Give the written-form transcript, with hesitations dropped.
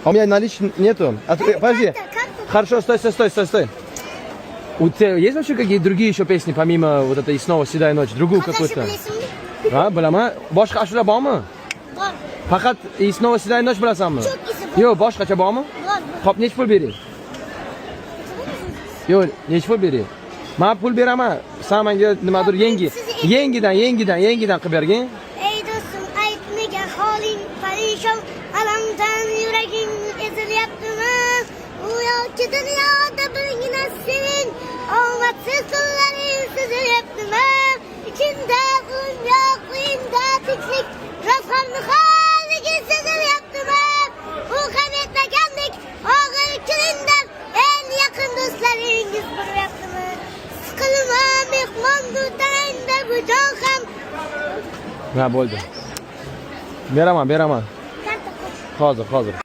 У меня наличных нету. Подожди. Хорошо, стой. У тебя есть вообще какие-то другие еще песни, помимо вот этой «И снова седая ночь»? Другую какую-то? Bilaman. Boshqa ashula bormi? Bor. Faqat «И снова седая ночь» bilasanmi? Yo'q, boshqacha bormi? Xo'p, necha pul bering? Yo'q, necha pul bering? Men pul beraman. Sen menga nimadir yangidan qilib bergin. Ey do'stim, aytmaga holing parishon, alamdan yuraging ezilyaptimi? U yoki dunyoda birgina sening omadsiz kunlaring sezilyaptimi? İçimde un yok, uyumda tiklik, raflarını haligi sezilyaptimi? Bu kaynatlaganlik ağır kilinden en yakın dostlaringiz bo'lyaptimi? Sıkılma mehmon dutanda bu jon ham. Ha, bo'ldi. Beraman. Karta qo'y. Hozir.